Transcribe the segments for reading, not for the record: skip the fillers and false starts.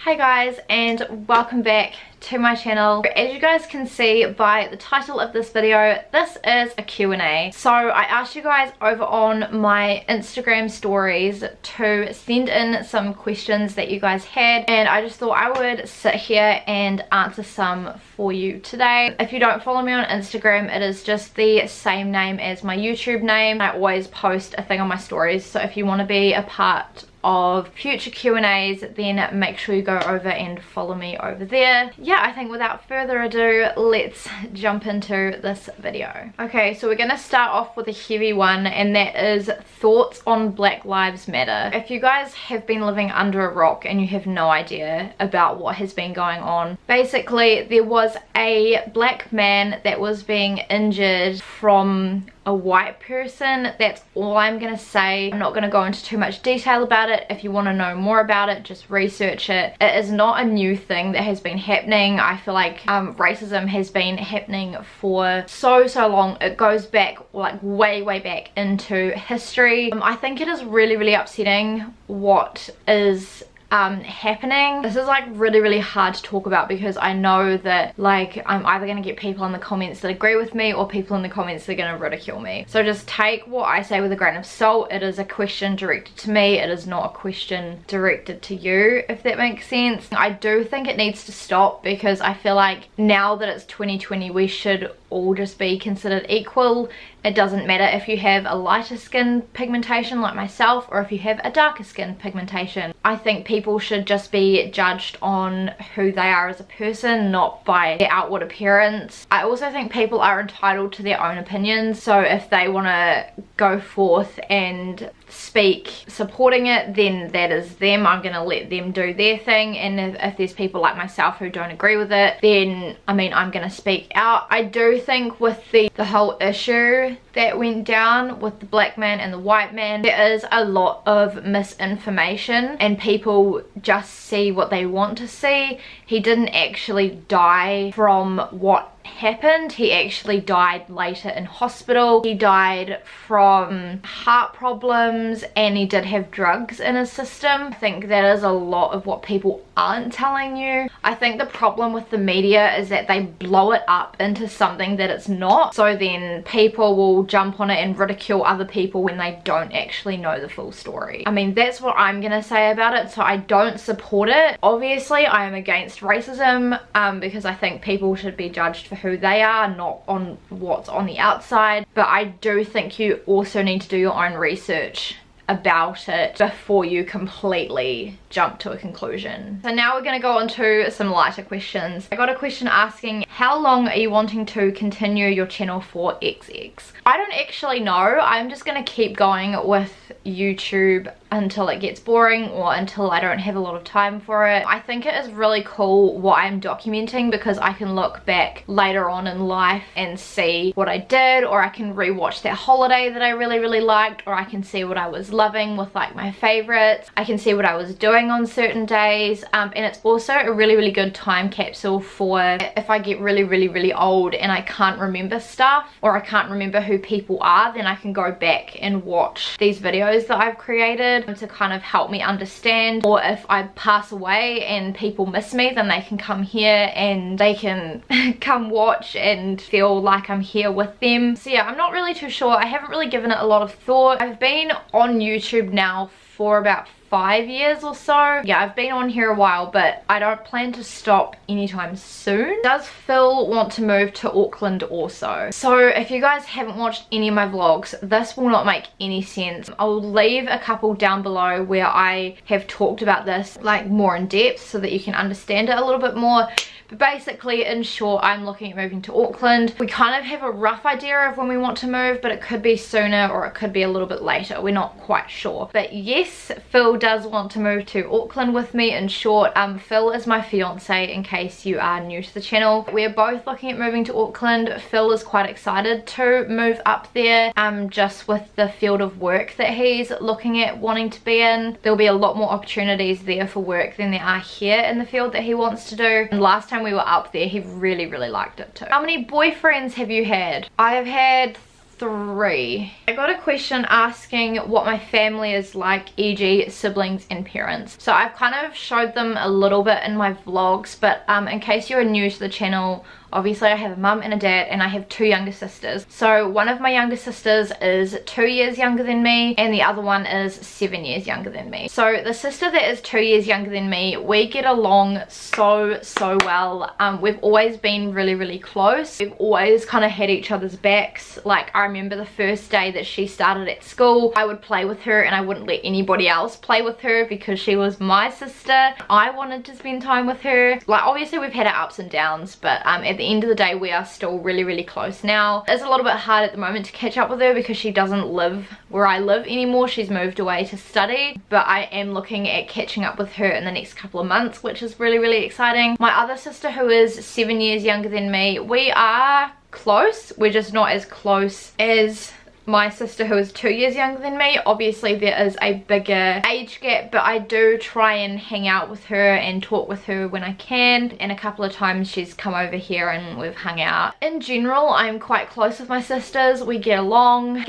Hi guys, and welcome back to my channel. As you guys can see by the title of this video, this is a Q&A. So I asked you guys over on my Instagram stories to send in some questions that you guys had, and I just thought I would sit here and answer some for you today. If you don't follow me on Instagram, it is just the same name as my YouTube name. I always post a thing on my stories, so if you want to be a part of future Q&As, then make sure you go over and follow me over there. Yeah, I think without further ado, let's jump into this video. Okay, so we're gonna start off with a heavy one, and that is thoughts on Black Lives Matter. If you guys have been living under a rock and you have no idea about what has been going on, basically there was a black man that was being injured from a white person. That's all I'm gonna say. I'm not gonna go into too much detail about it. If you want to know more about it, just research it. It is not a new thing that has been happening. I feel like racism has been happening for so long. It goes back like way back into history. I think it is really upsetting what is happening. This is like really hard to talk about because I know that like I'm either gonna get people in the comments that agree with me or people in the comments that are gonna ridicule me. So just take what I say with a grain of salt. It is a question directed to me. It is not a question directed to you, if that makes sense. I do think it needs to stop because I feel like now that it's 2020, we should all just be considered equal. It doesn't matter if you have a lighter skin pigmentation like myself or if you have a darker skin pigmentation. I think people should just be judged on who they are as a person, not by their outward appearance. I also think people are entitled to their own opinions, so if they want to go forth and speak supporting it, then that is them. I'm gonna let them do their thing, and if there's people like myself who don't agree with it, then I mean I'm gonna speak out. I do think with the whole issue that went down with the black man and the white man, there is a lot of misinformation and people just see what they want to see. He didn't actually die from what happened. He actually died later in hospital. He died from heart problems and he did have drugs in his system. I think that is a lot of what people aren't telling you. I think the problem with the media is that they blow it up into something that it's not, so then people will jump on it and ridicule other people when they don't actually know the full story. I mean, that's what I'm gonna say about it. So I don't support it. Obviously I am against racism because I think people should be judged for who they are, not on what's on the outside, but I do think you also need to do your own research about it before you completely jump to a conclusion. So now we're going to go on to some lighter questions. I got a question asking, how long are you wanting to continue your channel for XX? I don't actually know. I'm just going to keep going with YouTube until it gets boring or until I don't have a lot of time for it. I think it is really cool what I'm documenting because I can look back later on in life and see what I did, or I can rewatch that holiday that I really liked, or I can see what I was loving with like my favorites. I can see what I was doing on certain days, and it's also a really good time capsule for if I get really old and I can't remember stuff or I can't remember who people are, then I can go back and watch these videos that I've created to kind of help me understand. Or if I pass away and people miss me, then they can come here and they can come watch and feel like I'm here with them. So yeah, I'm not really too sure. I haven't really given it a lot of thought. I've been on YouTube now for about 5 years or so. Yeah, I've been on here a while, but I don't plan to stop anytime soon. Does Phil want to move to Auckland also? So if you guys haven't watched any of my vlogs, this will not make any sense. I'll leave a couple down below where I have talked about this like more in depth so that you can understand it a little bit more. But basically, in short, I'm looking at moving to Auckland. We kind of have a rough idea of when we want to move, but it could be sooner or it could be a little bit later. We're not quite sure. But yes, Phil does want to move to Auckland with me. In short, Phil is my fiance, in case you are new to the channel. We're both looking at moving to Auckland. Phil is quite excited to move up there, just with the field of work that he's looking at wanting to be in. There'll be a lot more opportunities there for work than there are here in the field that he wants to do. And last time we were up there, he really liked it too. How many boyfriends have you had? I have had 3. I got a question asking what my family is like, e.g. siblings and parents. So I've kind of showed them a little bit in my vlogs, but in case you're new to the channel, obviously I have a mum and a dad, and I have 2 younger sisters. So one of my younger sisters is 2 years younger than me, and the other one is 7 years younger than me. So the sister that is 2 years younger than me, we get along so well. We've always been really close. We've always kind of had each other's backs. Like, I remember the first day that she started at school, I would play with her and I wouldn't let anybody else play with her because she was my sister. I wanted to spend time with her. Like, obviously we've had our ups and downs, but at the end of the day we are still really close now. It's a little bit hard at the moment to catch up with her because she doesn't live where I live anymore. She's moved away to study, but I am looking at catching up with her in the next couple of months, which is really exciting. My other sister, who is 7 years younger than me, we are close. We're just not as close as my sister, who is 2 years younger than me. Obviously there is a bigger age gap, but I do try and hang out with her and talk with her when I can, and a couple of times she's come over here and we've hung out. In general, I'm quite close with my sisters. We get along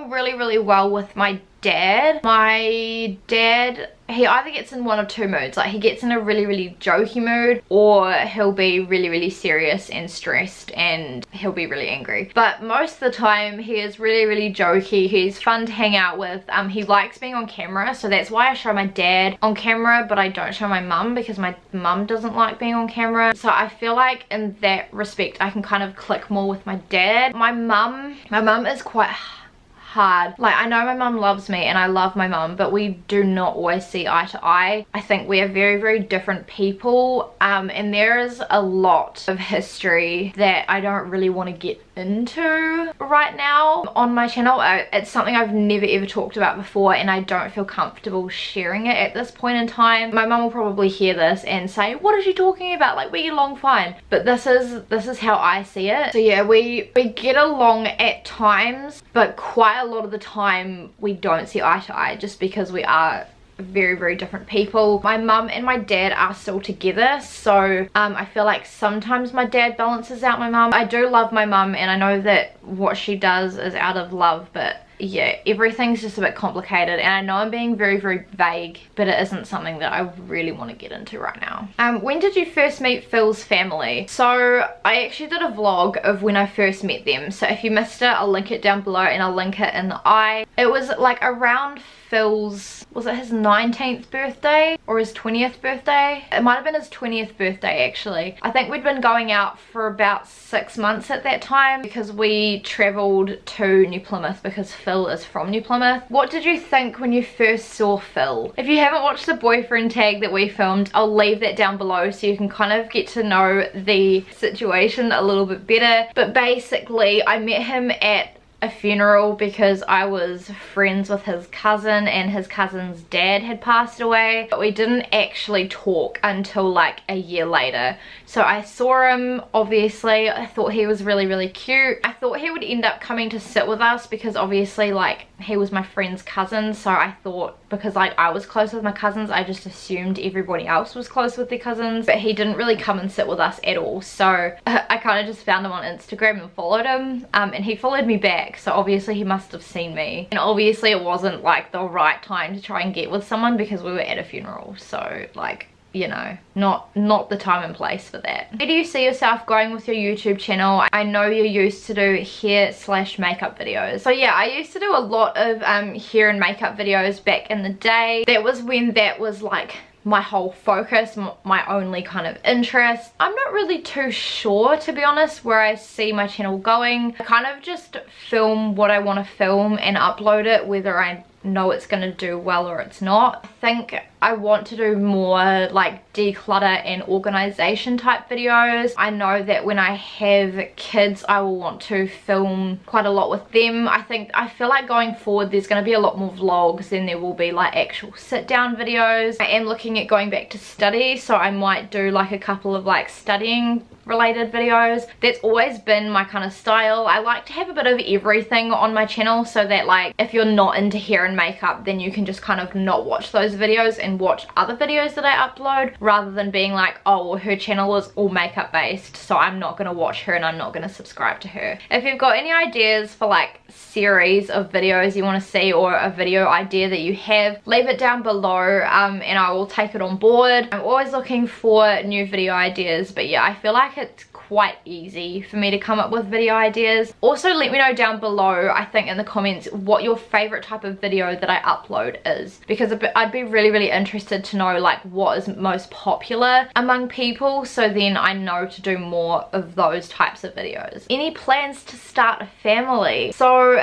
really well with my dad. My dad, he either gets in one of 2 moods. Like, he gets in a really jokey mood, or he'll be really serious and stressed, and he'll be really angry. But most of the time he is really jokey. He's fun to hang out with. He likes being on camera, so that's why I show my dad on camera, but I don't show my mum because my mum doesn't like being on camera. So I feel like in that respect I can kind of click more with my dad. My mum is quite hard. Like, I know my mum loves me and I love my mum, but we do not always see eye to eye. I think we are very different people, and there is a lot of history that I don't really want to get into right now on my channel. It's something I've never ever talked about before, and I don't feel comfortable sharing it at this point in time. My mum will probably hear this and say, what is she talking about? Like, we get along fine. But this is how I see it. So yeah, we get along at times, but quite a lot of the time we don't see eye to eye, just because we are very different people. My mum and my dad are still together, so I feel like sometimes my dad balances out my mum. I do love my mum, and I know that what she does is out of love, but yeah, everything's just a bit complicated, and I know I'm being very vague, but it isn't something that I really want to get into right now. When did you first meet Phil's family? So I actually did a vlog of when I first met them, so if you missed it, I'll link it down below and I'll link it in the eye. It was like around Phil's, was it his 19th birthday or his 20th birthday? It might have been his 20th birthday actually. I think we'd been going out for about 6 months at that time because we travelled to New Plymouth because Phil is from New Plymouth. What did you think when you first saw Phil? If you haven't watched the boyfriend tag that we filmed, I'll leave that down below so you can kind of get to know the situation a little bit better. But basically I met him at a funeral because I was friends with his cousin, and his cousin's dad had passed away, but we didn't actually talk until like a year later. So I saw him, obviously I thought he was really cute. I thought he would end up coming to sit with us because obviously like he was my friend's cousin, so I thought, because like I was close with my cousins, I just assumed everybody else was close with their cousins, but he didn't really come and sit with us at all. So I kind of just found him on Instagram and followed him, and he followed me back, so obviously he must have seen me, and obviously it wasn't like the right time to try and get with someone because we were at a funeral, so like, you know, not the time and place for that. Where do you see yourself going with your YouTube channel? I know you used to do hair/makeup videos. So yeah, I used to do a lot of hair and makeup videos back in the day. That was when that was like my whole focus, my only kind of interest. I'm not really too sure, to be honest, where I see my channel going. I kind of just film what I want to film and upload it, whether I know it's gonna do well or it's not. I think I want to do more like declutter and organization type videos. I know that when I have kids I will want to film quite a lot with them. I feel like going forward there's going to be a lot more vlogs than there will be like actual sit down videos. I am looking at going back to study, so I might do like a couple of like studying related videos. That's always been my kind of style. I like to have a bit of everything on my channel so that like if you're not into hair and makeup then you can just kind of not watch those videos and and watch other videos that I upload, rather than being like, oh well, her channel is all makeup based, so I'm not going to watch her and I'm not going to subscribe to her. If you've got any ideas for like series of videos you want to see, or a video idea that you have, leave it down below, and I will take it on board. I'm always looking for new video ideas, but yeah, I feel like it's quite easy for me to come up with video ideas. Also, let me know down below, I think in the comments, what your favorite type of video that I upload is, because I'd be really interested to know like what is most popular among people, so then I know to do more of those types of videos. Any plans to start a family? So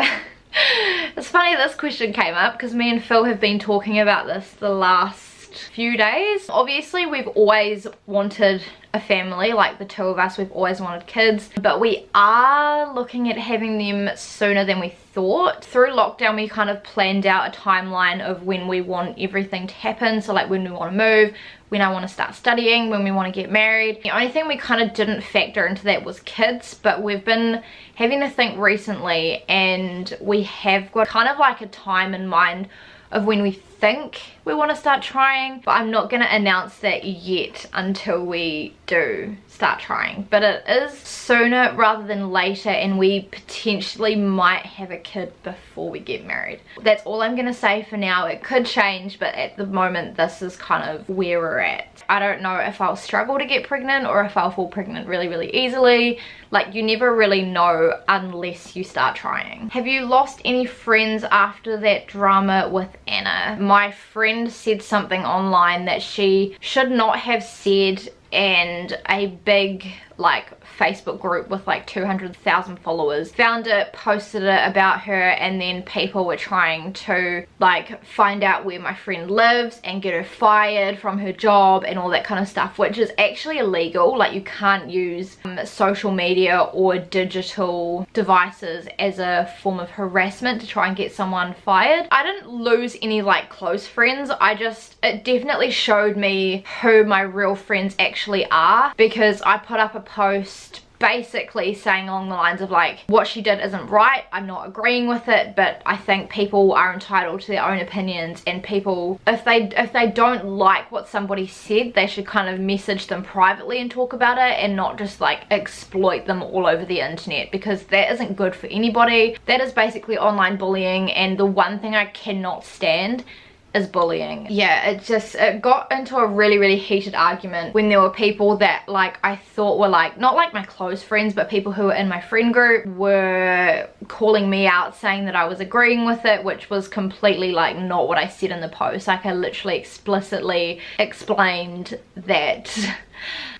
it's funny this question came up because me and Phil have been talking about this the last few days. Obviously we've always wanted a family, like the two of us, we've always wanted kids, but we are looking at having them sooner than we thought. Through lockdown we kind of planned out a timeline of when we want everything to happen, so like when we want to move, when I want to start studying, when we want to get married. The only thing we kind of didn't factor into that was kids, but we've been having to think recently and we have got kind of like a time in mind of when we think we want to start trying, but I'm not going to announce that yet until we do start trying. But it is sooner rather than later, and we potentially might have a kid before we get married. That's all I'm going to say for now. It could change, but at the moment this is kind of where we're at. I don't know if I'll struggle to get pregnant or if I'll fall pregnant really easily. Like, you never really know unless you start trying. Have you lost any friends after that drama with Anna? My friend said something online that she should not have said, and a big like Facebook group with like 200,000 followers found it, posted it about her, and then people were trying to like find out where my friend lives and get her fired from her job and all that kind of stuff, which is actually illegal. Like, you can't use social media or digital devices as a form of harassment to try and get someone fired. I didn't lose any like close friends, it definitely showed me who my real friends actually are, because I put up a post basically saying along the lines of like, what she did isn't right, I'm not agreeing with it, but I think people are entitled to their own opinions, and people, if they don't like what somebody said, they should kind of message them privately and talk about it, and not just like exploit them all over the internet, because that isn't good for anybody. That is basically online bullying, and the one thing I cannot stand is bullying. Yeah, it got into a really heated argument when there were people that like I thought were like, not like my close friends, but people who were in my friend group were calling me out, saying that I was agreeing with it, which was completely like not what I said in the post. Like, I literally explicitly explained that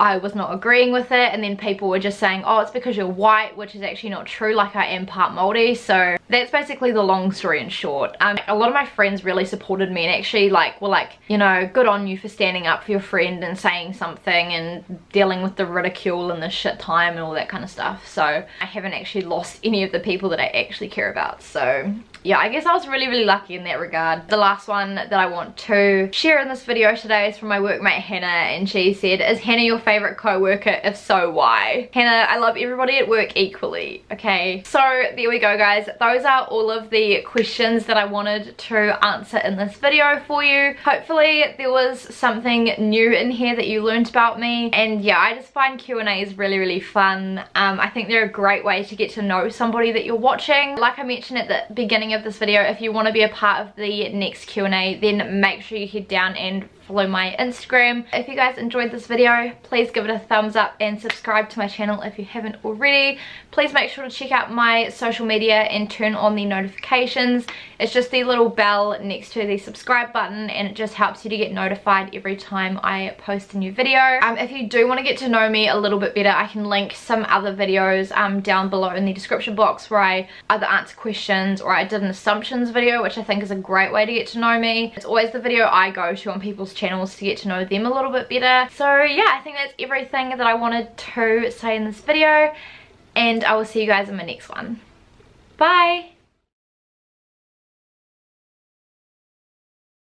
I was not agreeing with it, and then people were just saying, oh, it's because you're white, which is actually not true. Like, I am part Māori. So that's basically the long story in short. A lot of my friends really supported me and actually like were like, you know, good on you for standing up for your friend and saying something and dealing with the ridicule and the shit time and all that kind of stuff. So I haven't actually lost any of the people that I actually care about. So yeah, I guess I was really lucky in that regard. The last one that I want to share in this video today is from my workmate Hannah, and she said, is Hannah your favorite co-worker? If so, why? Hannah, I love everybody at work equally. Okay, so there we go guys. Those are all of the questions that I wanted to answer in this video for you. Hopefully there was something new in here that you learned about me, and yeah, I just find Q&As really fun. I think they're a great way to get to know somebody that you're watching. Like I mentioned at the beginning of this video, if you want to be a part of the next Q&A, then make sure you head down and follow my Instagram. If you guys enjoyed this video, please give it a thumbs up and subscribe to my channel if you haven't already. Please make sure to check out my social media and turn on the notifications. It's just the little bell next to the subscribe button, and it just helps you to get notified every time I post a new video. If you do want to get to know me a little bit better, I can link some other videos down below in the description box where I either answer questions or I did an assumptions video, which I think is a great way to get to know me. It's always the video I go to on people's channels to get to know them a little bit better. So yeah, I think that's everything that I wanted to say in this video, and I will see you guys in my next one. Bye!